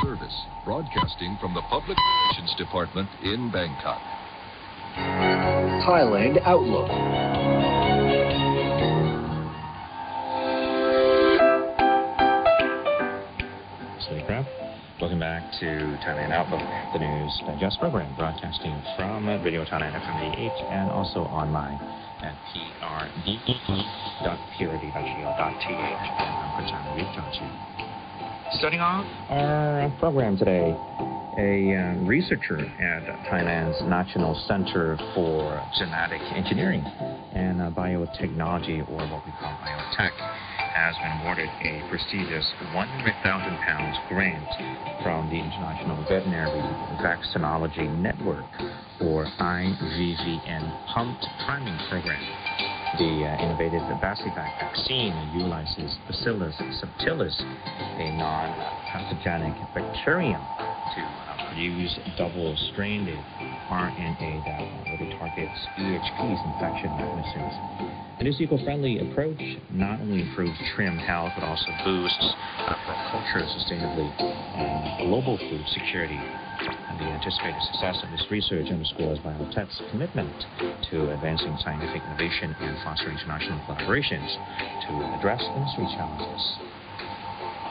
Service, broadcasting from the Public Relations Department in Bangkok. Thailand Outlook. Welcome back to Thailand Outlook, the news digest program, broadcasting from Radio Thailand FM 88 and also online at prde.purity.go.th. Starting off our program today, a researcher at Thailand's National Center for Genetic Engineering and Biotechnology, or what we call biotech, has been awarded a prestigious £100,000 grant from the International Veterinary Vaccinology Network, or IVVN Pumped Priming Program. The innovative Bacivac vaccine utilizes Bacillus subtilis, a non-pathogenic bacterium, to produce double-stranded RNA that really targets EHP's infection mechanisms. And this eco-friendly approach not only improves trim health, but also boosts aquaculture sustainably and global food security. And the anticipated success of this research underscores biotech's commitment to advancing scientific innovation and fostering international collaborations to address industry challenges.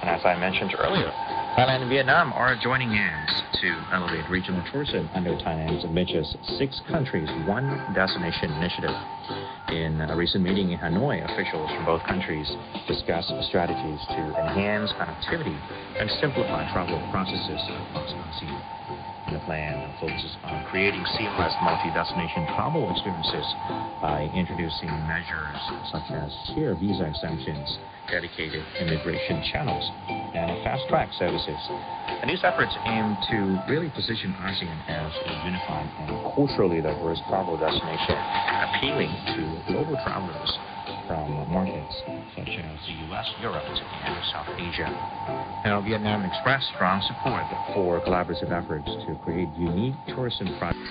And as I mentioned earlier, Thailand and Vietnam are joining hands to elevate regional tourism under Thailand's ambitious 6 countries, 1 destination initiative. In a recent meeting in Hanoi, officials from both countries discussed strategies to enhance connectivity and simplify travel processes across ASEAN. And the plan focuses on creating seamless multi-destination travel experiences by introducing measures such as tier visa exemptions, dedicated immigration channels, and fast-track services. And these efforts aim to really position ASEAN as a unified and culturally diverse travel destination, appealing to global travelers from markets such as the U.S., Europe, and South Asia. Now, Vietnam expressed strong support for collaborative efforts to create unique tourism projects.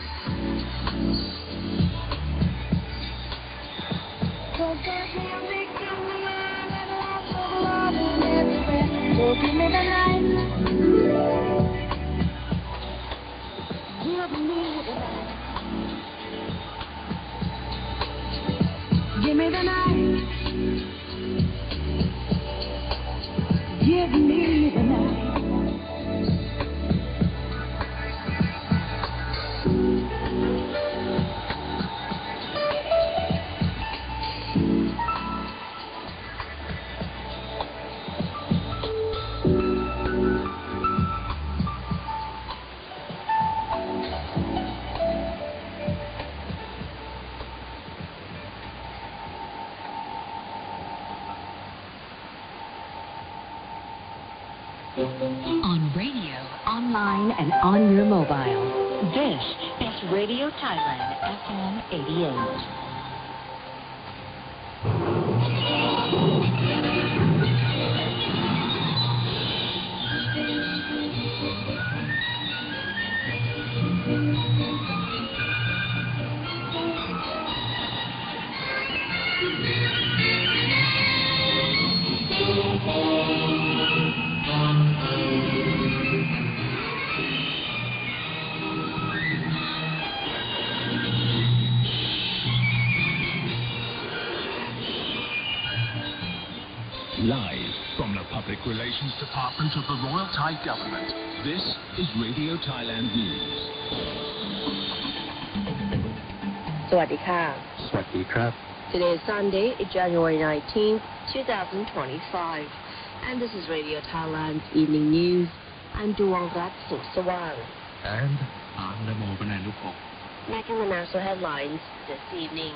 Give me the night. Give me the night. On radio, online, and on your mobile. This is Radio Thailand FM 88. Live from the Public Relations Department of the Royal Thai Government, this is Radio Thailand News. สวัสดีค่ะ สวัสดีครับ Today is Sunday, January 19th, 2025, and this is Radio Thailand's Evening News. I'm Duwangrat Suksawang. And I'm Namo Bananupok. Making the national headlines this evening.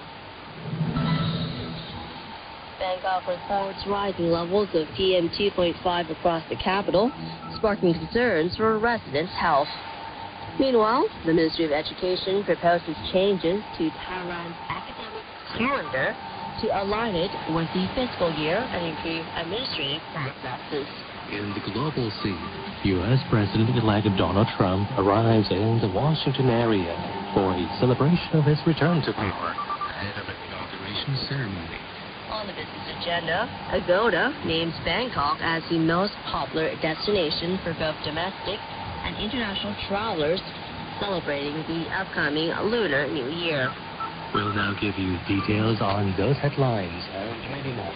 Bangkok reports rising levels of PM 2.5 across the capital, sparking concerns for residents' health. Meanwhile, the Ministry of Education proposes changes to Thailand's academic calendar to align it with the fiscal year and improve administrative processes. In the global scene, U.S. President-elect Donald Trump arrives in the Washington area for a celebration of his return to power ahead of an inauguration ceremony. On On the business agenda, Agoda names Bangkok as the most popular destination for both domestic and international travelers celebrating the upcoming Lunar New Year. We'll now give you details on those headlines and many more.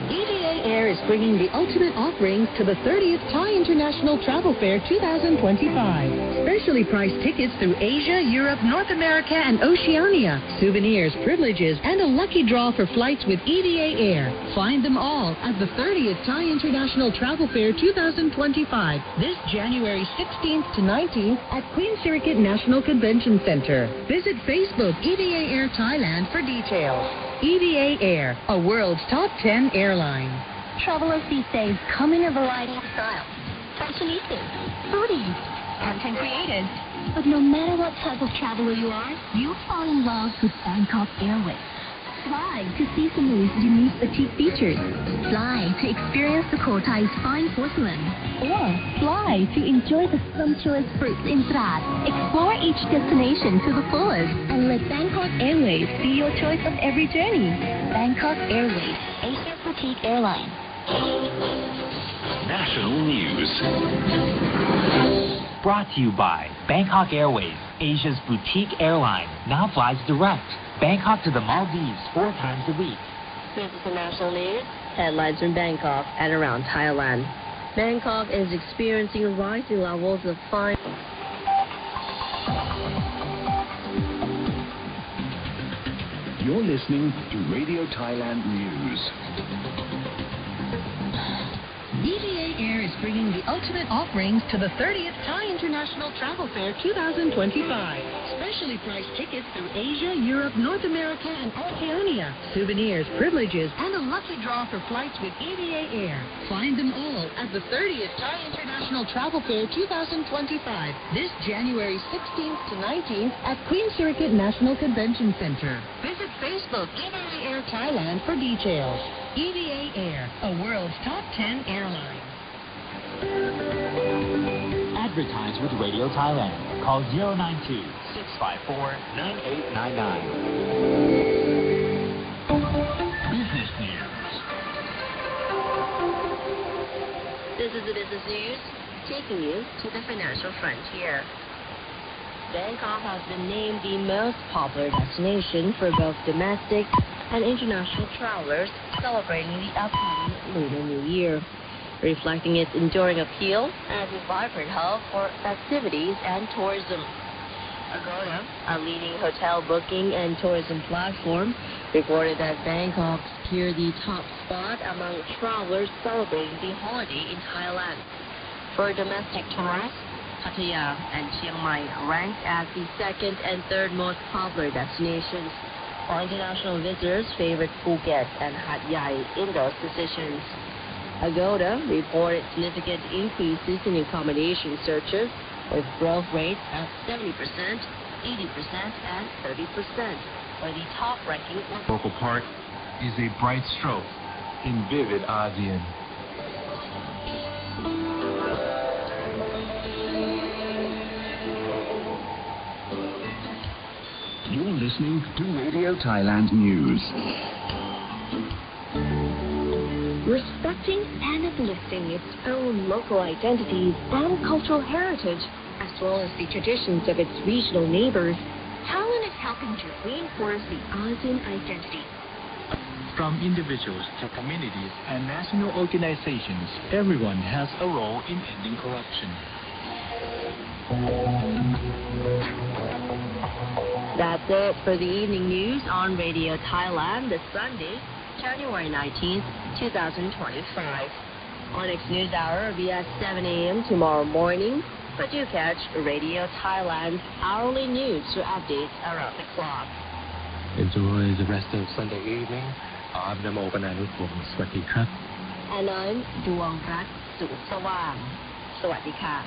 EVA Air is bringing the ultimate offerings to the 30th Thai International Travel Fair 2025. Specially priced tickets through Asia, Europe, North America, and Oceania. Souvenirs, privileges, and a lucky draw for flights with EVA Air. Find them all at the 30th Thai International Travel Fair 2025, this January 16th to 19th at Queen Sirikit National Convention Center. Visit Facebook EVA Air Thailand for details. EVA Air, a world's top 10 airline. Travelers these days come in a variety of styles. Fashionistas, foodies, content creators. But no matter what type of traveler you are, you'll fall in love with Bangkok Airways. Fly to see Samui's unique boutique features. Fly to experience the Kotai's fine porcelain. Or fly to enjoy the sumptuous fruits in Strat. Explore each destination to the fullest and let Bangkok Airways be your choice of every journey. Bangkok Airways, Asia's boutique airline. National news. Brought to you by Bangkok Airways, Asia's boutique airline. Now flies direct. Bangkok to the Maldives 4 times a week. This is the national news. Headlines from Bangkok and around Thailand. Bangkok is experiencing rising levels of fine. You're listening to Radio Thailand News. EVA Air is bringing the ultimate offerings to the 30th Thai International Travel Fair 2025. Specially priced tickets through Asia, Europe, North America, and Oceania. Souvenirs, privileges, and a lucky draw for flights with EVA Air. Find them all at the 30th Thai International Travel Fair 2025, this January 16th to 19th at Queen Sirikit National Convention Center. Visit Facebook EVA Air Thailand for details. EVA Air, a world's top 10 airline. Advertise with Radio Thailand. Call 092-654-9899. Business news. This is the business news, taking you to the financial frontier. Bangkok has been named the most popular destination for both domestic and international travelers celebrating the upcoming Lunar New Year, reflecting its enduring appeal as a vibrant hub for festivities and tourism. Agoda, a leading hotel booking and tourism platform, reported that Bangkok secured the top spot among travelers celebrating the holiday in Thailand. For domestic tourists, Pattaya and Chiang Mai ranked as the second and third most popular destinations, while international visitors favored Phuket and Hat Yai in those positions. Agoda reported significant increases in accommodation searches, with growth rates at 70%, 80%, and 30%, where the top ranking was Local Park is a bright stroke in vivid ASEAN. You're listening to Radio Thailand News. Respecting and uplifting its own local identities and cultural heritage, as well as the traditions of its regional neighbors, Thailand is helping to reinforce the ASEAN identity. From individuals to communities and national organizations, everyone has a role in ending corruption. That's it for the evening news on Radio Thailand this Sunday, January 19th, 2025. Our next news hour will be at 7 a.m. tomorrow morning, but do catch Radio Thailand's hourly news for updates around the clock. Enjoy the rest of Sunday evening. I'm Namo Pananuphong. Sawasdee krap. And I'm Duong Rat Su Sawang. Sawadee ka.